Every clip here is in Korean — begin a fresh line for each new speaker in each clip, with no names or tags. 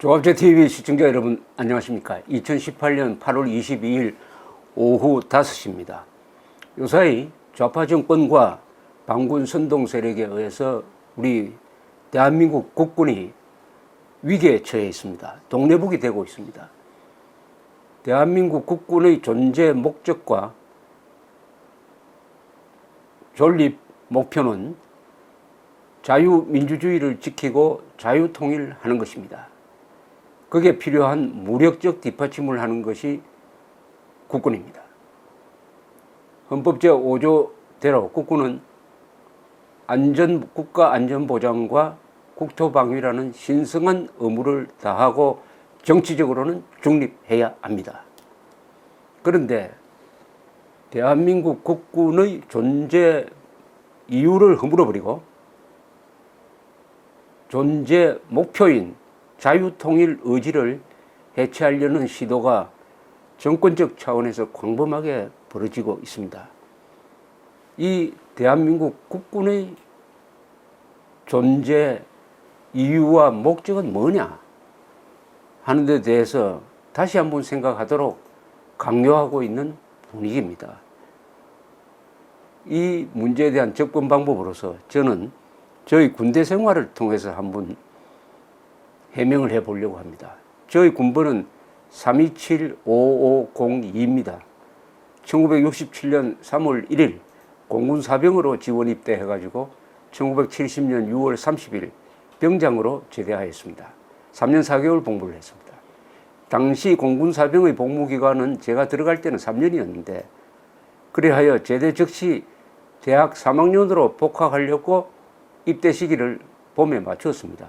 조합제TV 시청자 여러분 안녕하십니까. 2018년 8월 22일 오후 5시입니다. 요사이 좌파 정권과 반군 선동 세력에 의해서 우리 대한민국 국군이 위기에 처해 있습니다. 동래북이 되고 있습니다. 대한민국 국군의 존재 목적과 존립 목표는 자유민주주의를 지키고 자유통일하는 것입니다. 거기에 필요한 무력적 뒷받침을 하는 것이 국군입니다. 헌법 제5조대로 국군은 국가 안전보장과 국토방위라는 신성한 의무를 다하고 정치적으로는 중립해야 합니다. 그런데 대한민국 국군의 존재 이유를 허물어버리고 존재 목표인 자유통일 의지를 해체하려는 시도가 정권적 차원에서 광범하게 벌어지고 있습니다. 이 대한민국 국군의 존재 이유와 목적은 뭐냐 하는 데 대해서 다시 한번 생각하도록 강요하고 있는 분위기입니다. 이 문제에 대한 접근 방법으로서 저는 저희 군대 생활을 통해서 한번 해명을 해보려고 합니다. 저희 군번은 327-5502입니다. 1967년 3월 1일 공군사병으로 지원 입대해가지고 1970년 6월 30일 병장으로 제대하였습니다. 3년 4개월 복무를 했습니다. 당시 공군사병의 복무기간은 제가 들어갈 때는 3년이었는데 그래하여 제대 즉시 대학 3학년으로 복학하려고 입대 시기를 봄에 맞췄습니다.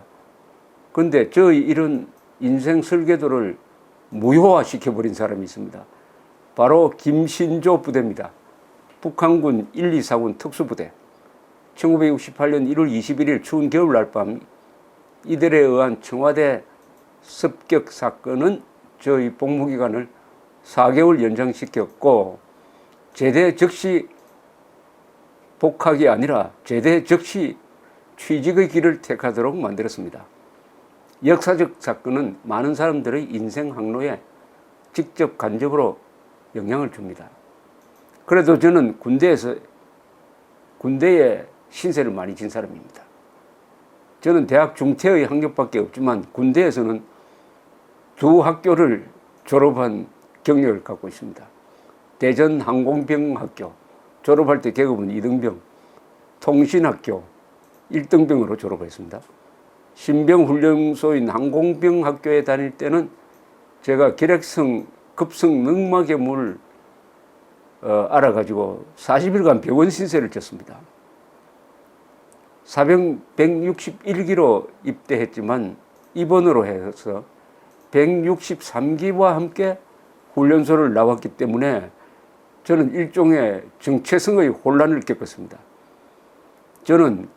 그런데 저의 이런 인생 설계도를 무효화시켜버린 사람이 있습니다. 바로 김신조 부대입니다. 북한군 1, 2, 4군 특수부대. 1968년 1월 21일 추운 겨울날 밤 이들에 의한 청와대 습격 사건은 저희 복무기간을 4개월 연장시켰고 제대 즉시 복학이 아니라 제대 즉시 취직의 길을 택하도록 만들었습니다. 역사적 사건은 많은 사람들의 인생 항로에 직접 간접으로 영향을 줍니다. 그래도 저는 군대에 신세를 많이 진 사람입니다. 저는 대학 중퇴의 학력밖에 없지만 군대에서는 두 학교를 졸업한 경력을 갖고 있습니다. 대전 항공병학교 졸업할 때 계급은 2등병, 통신학교 1등병으로 졸업했습니다. 신병훈련소인 항공병학교에 다닐 때는 제가 결핵성 급성 늑막염을 알아가지고 40일간 병원 신세를 졌습니다. 사병 161기로 입대했지만 입원으로 해서 163기와 함께 훈련소를 나왔기 때문에 저는 일종의 정체성의 혼란을 겪었습니다. 저는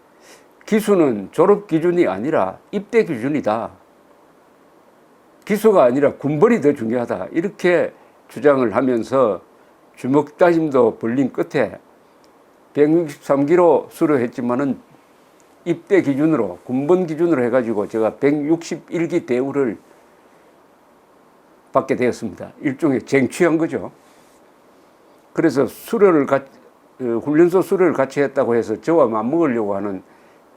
기수는 졸업 기준이 아니라 입대 기준이다. 기수가 아니라 군번이 더 중요하다. 이렇게 주장을 하면서 주먹 다짐도 벌린 끝에 163기로 수료했지만은 입대 기준으로 군번 기준으로 해가지고 제가 161기 대우를 받게 되었습니다. 일종의 쟁취한 거죠. 그래서 훈련소 수료를 같이 했다고 해서 저와 맞먹으려고 하는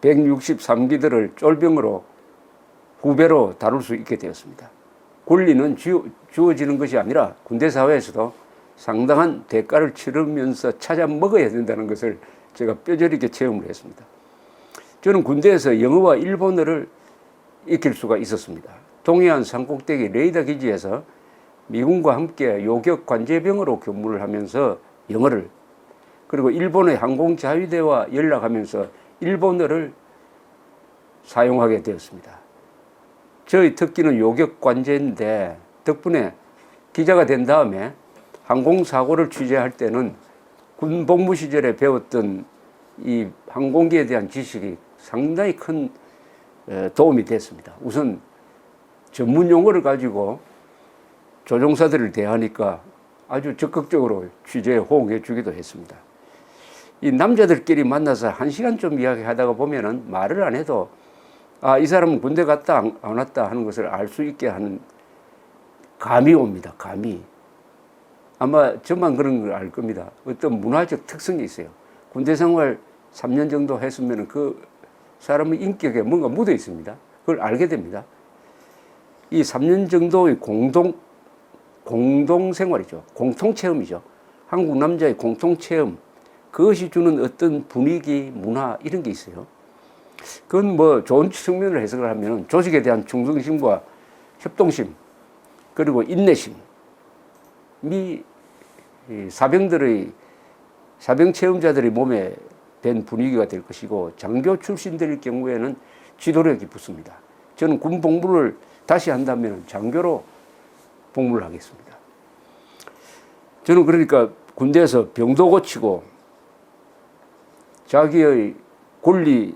163기들을 쫄병으로 후배로 다룰 수 있게 되었습니다. 권리는 주어지는 것이 아니라 군대 사회에서도 상당한 대가를 치르면서 찾아 먹어야 된다는 것을 제가 뼈저리게 체험을 했습니다. 저는 군대에서 영어와 일본어를 익힐 수가 있었습니다. 동해안 산꼭대기 레이더 기지에서 미군과 함께 요격 관제병으로 근무를 하면서 영어를, 그리고 일본의 항공자위대와 연락하면서 일본어를 사용하게 되었습니다. 저희 특기는 요격 관제인데 덕분에 기자가 된 다음에 항공사고를 취재할 때는 군 복무 시절에 배웠던 이 항공기에 대한 지식이 상당히 큰 도움이 됐습니다. 우선 전문 용어를 가지고 조종사들을 대하니까 아주 적극적으로 취재에 호응해 주기도 했습니다. 이 남자들끼리 만나서 1시간 좀 이야기하다가 보면은 말을 안 해도 아, 이 사람은 군대 갔다 안 왔다 하는 것을 알 수 있게 하는 감이 옵니다. 감이. 아마 저만 그런 걸 알 겁니다. 어떤 문화적 특성이 있어요. 군대 생활 3년 정도 했으면 그 사람의 인격에 뭔가 묻어 있습니다. 그걸 알게 됩니다. 이 3년 정도의 공동 생활이죠. 공통 체험이죠. 한국 남자의 공통 체험. 그것이 주는 어떤 분위기, 문화 이런 게 있어요. 그건 뭐 좋은 측면을 해석을 하면 조직에 대한 충성심과 협동심 그리고 인내심이 사병 체험자들의 몸에 밴 분위기가 될 것이고 장교 출신들의 경우에는 지도력이 붙습니다. 저는 군 복무를 다시 한다면 장교로 복무를 하겠습니다. 저는 그러니까 군대에서 병도 고치고 자기의 권리는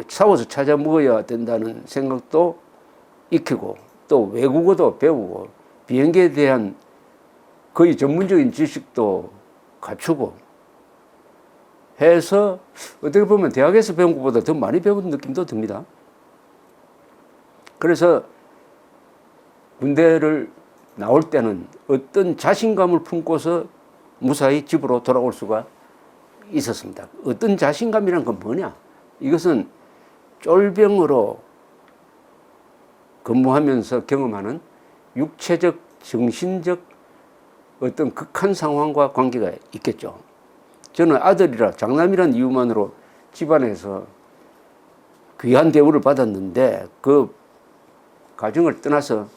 싸워서 찾아 먹어야 된다는 생각도 익히고 또 외국어도 배우고 비행기에 대한 거의 전문적인 지식도 갖추고 해서 어떻게 보면 대학에서 배운 것보다 더 많이 배운 느낌도 듭니다. 그래서 군대를 나올 때는 어떤 자신감을 품고서 무사히 집으로 돌아올 수가 있었습니다. 어떤 자신감이란 건 뭐냐? 이것은 쫄병으로 근무하면서 경험하는 육체적, 정신적 어떤 극한 상황과 관계가 있겠죠. 저는 아들이라 장남이란 이유만으로 집안에서 귀한 대우를 받았는데 그 가정을 떠나서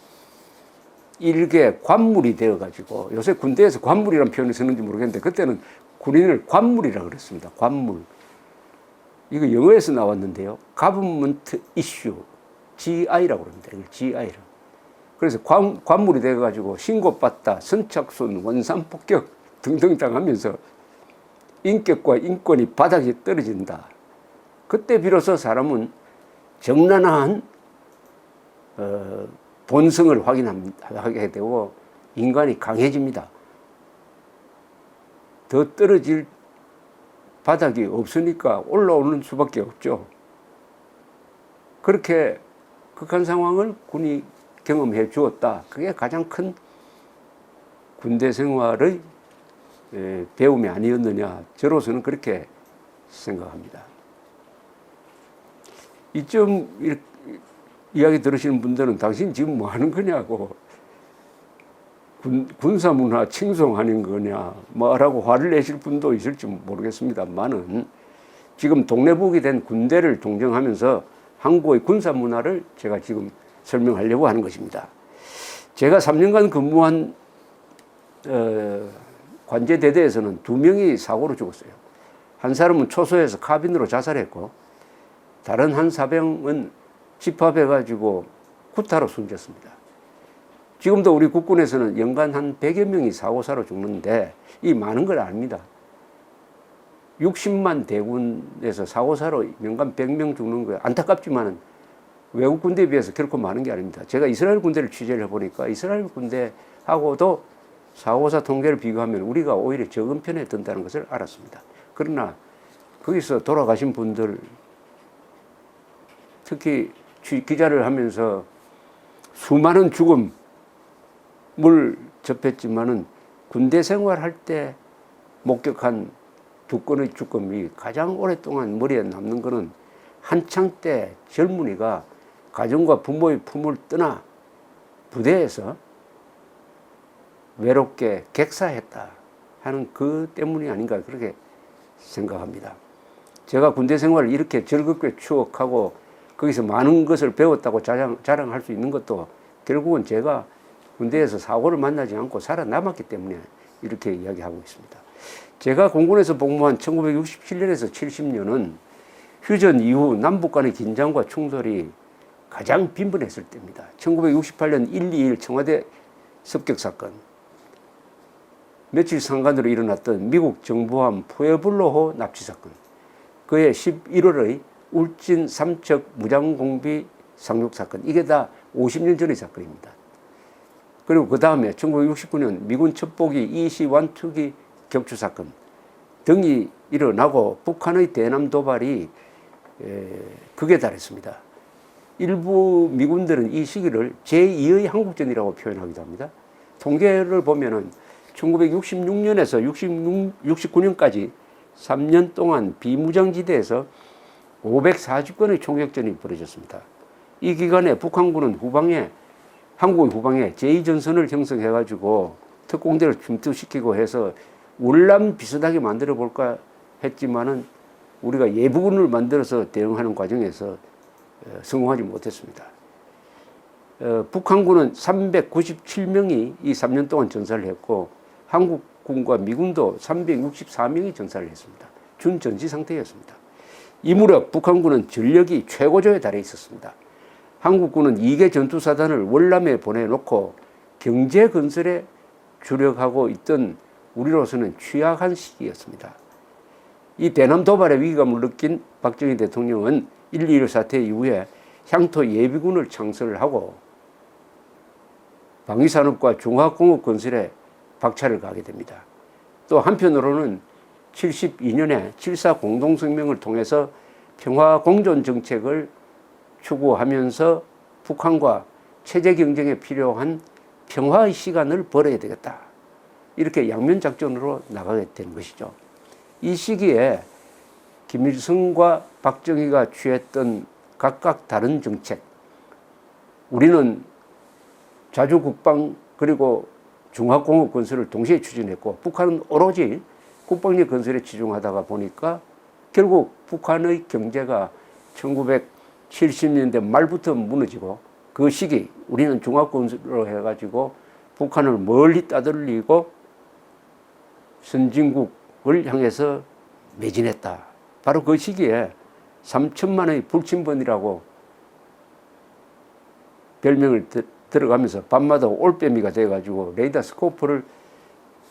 일개 관물이 되어가지고 요새 군대에서 관물이라는 표현을 쓰는지 모르겠는데 그때는 군인을 관물이라고 그랬습니다. 관물. 이거 영어에서 나왔는데요. Government Issue, GI라고 그럽니다. 이걸 GI라. 그래서 관물이 되어가지고 신고받다, 선착순, 원산폭격 등등 당하면서 인격과 인권이 바닥에 떨어진다. 그때 비로소 사람은 적나라한 본성을 확인하게 되고 인간이 강해집니다. 더 떨어질 바닥이 없으니까 올라오는 수밖에 없죠. 그렇게 극한 상황을 군이 경험해 주었다. 그게 가장 큰 군대 생활의 배움이 아니었느냐. 저로서는 그렇게 생각합니다. 이점 이야기 들으시는 분들은 당신 지금 뭐 하는 거냐고 군사문화 칭송하는 거냐 뭐라고 화를 내실 분도 있을지 모르겠습니다만은 지금 동네북이 된 군대를 동정하면서 한국의 군사문화를 제가 지금 설명하려고 하는 것입니다. 제가 3년간 근무한 관제대대에서는 2명이 사고로 죽었어요. 한 사람은 초소에서 카빈으로 자살했고 다른 한 사병은 집합해가지고 구타로 숨졌습니다. 지금도 우리 국군에서는 연간 한 100여 명이 사고사로 죽는데 이 많은 걸 압니다. 60만 대군에서 사고사로 연간 100명 죽는 거예요. 안타깝지만 외국 군대에 비해서 결코 많은 게 아닙니다. 제가 이스라엘 군대를 취재를 해보니까 이스라엘 군대하고도 사고사 통계를 비교하면 우리가 오히려 적은 편에 든다는 것을 알았습니다. 그러나 거기서 돌아가신 분들 특히 기자를 하면서 수많은 죽음을 접했지만은 군대 생활할 때 목격한 2건의 죽음이 가장 오랫동안 머리에 남는 것은 한창 때 젊은이가 가정과 부모의 품을 떠나 부대에서 외롭게 객사했다 하는 그 때문이 아닌가 그렇게 생각합니다. 제가 군대 생활을 이렇게 즐겁게 추억하고 거기서 많은 것을 배웠다고 자랑할 수 있는 것도 결국은 제가 군대에서 사고를 만나지 않고 살아남았기 때문에 이렇게 이야기하고 있습니다. 제가 공군에서 복무한 1967년에서 70년은 휴전 이후 남북 간의 긴장과 충돌이 가장 빈번했을 때입니다. 1968년 121 청와대 습격 사건, 며칠 상간으로 일어났던 미국 정보함 푸에블로호 납치 사건, 그해 11월의 울진 삼척 무장공비 상륙 사건, 이게 다 50년 전의 사건입니다. 그리고 그 다음에 1969년 미군 첩보기 EC-1투기 격추 사건 등이 일어나고 북한의 대남 도발이 극에 달했습니다. 일부 미군들은 이 시기를 제2의 한국전이라고 표현하기도 합니다. 통계를 보면은 1966년에서 69년까지 3년 동안 비무장지대에서 540건의 총격전이 벌어졌습니다. 이 기간에 북한군은 한국의 후방에 제2전선을 형성해가지고 특공대를 침투시키고 해서 월남 비슷하게 만들어 볼까 했지만은 우리가 예비군을 만들어서 대응하는 과정에서 성공하지 못했습니다. 북한군은 397명이 이 3년 동안 전사를 했고 한국군과 미군도 364명이 전사를 했습니다. 준전시 상태였습니다. 이 무렵 북한군은 전력이 최고조에 달해 있었습니다. 한국군은 2개 전투사단을 월남에 보내놓고 경제 건설에 주력하고 있던 우리로서는 취약한 시기였습니다. 이 대남 도발의 위기감을 느낀 박정희 대통령은 1.21 사태 이후에 향토 예비군을 창설을 하고 방위산업과 중화공업 건설에 박차를 가게 됩니다. 또 한편으로는 72년에 7.4 공동성명을 통해서 평화공존 정책을 추구하면서 북한과 체제 경쟁에 필요한 평화의 시간을 벌어야 되겠다. 이렇게 양면작전으로 나가게 된 것이죠. 이 시기에 김일성과 박정희가 취했던 각각 다른 정책, 우리는 자주국방 그리고 중화공업 건설을 동시에 추진했고 북한은 오로지 국방력 건설에 치중하다가 보니까 결국 북한의 경제가 1970년대 말부터 무너지고 그 시기 우리는 중화건설로 해가지고 북한을 멀리 따돌리고 선진국을 향해서 매진했다. 바로 그 시기에 3천만의 불침번이라고 별명을 들어가면서 밤마다 올빼미가 돼가지고 레이더 스코프를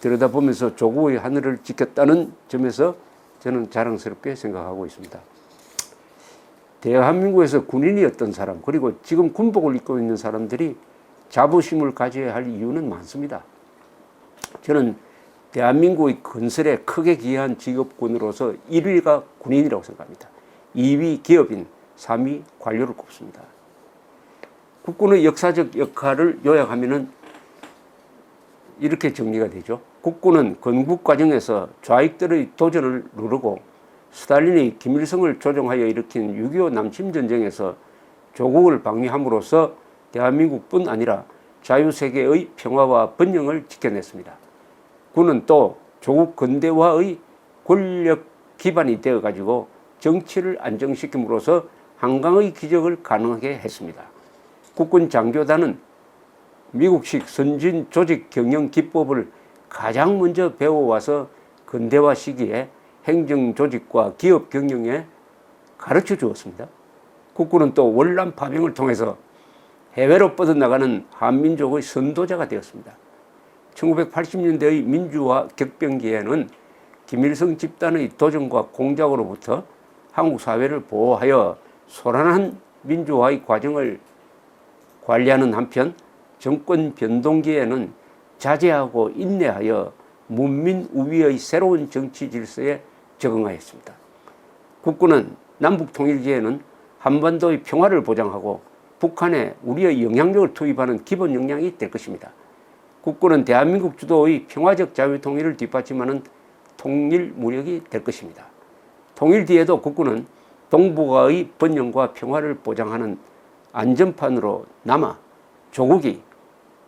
들여다보면서 조국의 하늘을 지켰다는 점에서 저는 자랑스럽게 생각하고 있습니다. 대한민국에서 군인이었던 사람 그리고 지금 군복을 입고 있는 사람들이 자부심을 가져야 할 이유는 많습니다. 저는 대한민국의 건설에 크게 기여한 직업군으로서 1위가 군인이라고 생각합니다. 2위 기업인, 3위 관료를 꼽습니다. 국군의 역사적 역할을 요약하면은 이렇게 정리가 되죠. 국군은 건국 과정에서 좌익들의 도전을 누르고 스탈린이 김일성을 조종하여 일으킨 6.25 남침전쟁에서 조국을 방위함으로써 대한민국뿐 아니라 자유세계의 평화와 번영을 지켜냈습니다. 군은 또 조국 근대화의 권력 기반이 되어가지고 정치를 안정시킴으로써 한강의 기적을 가능하게 했습니다. 국군 장교단은 미국식 선진 조직 경영 기법을 가장 먼저 배워와서 근대화 시기에 행정 조직과 기업 경영에 가르쳐 주었습니다. 국군은 또 월남 파병을 통해서 해외로 뻗어나가는 한민족의 선도자가 되었습니다. 1980년대의 민주화 격변기에는 김일성 집단의 도전과 공작으로부터 한국 사회를 보호하여 소란한 민주화의 과정을 관리하는 한편 정권 변동기에는 자제하고 인내하여 문민 우위의 새로운 정치 질서에 적응하였습니다. 국군은 남북 통일기에는 한반도의 평화를 보장하고 북한에 우리의 영향력을 투입하는 기본 역량이 될 것입니다. 국군은 대한민국 주도의 평화적 자유통일을 뒷받침하는 통일 무력이 될 것입니다. 통일 뒤에도 국군은 동북아의 번영과 평화를 보장하는 안전판으로 남아 조국이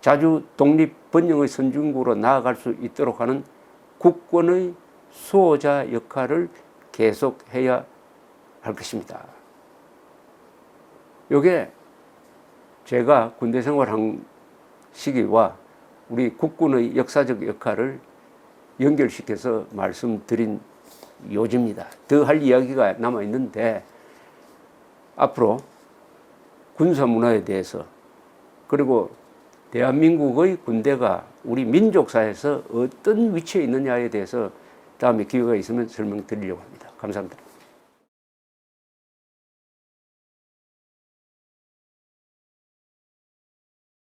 자주 독립 번영의 선진국으로 나아갈 수 있도록 하는 국권의 수호자 역할을 계속해야 할 것입니다. 이게 제가 군대 생활한 시기와 우리 국군의 역사적 역할을 연결시켜서 말씀드린 요지입니다. 더 할 이야기가 남아있는데 앞으로 군사문화에 대해서 그리고 대한민국의 군대가 우리 민족사에서 어떤 위치에 있느냐에 대해서 다음에 기회가 있으면 설명드리려고 합니다. 감사합니다.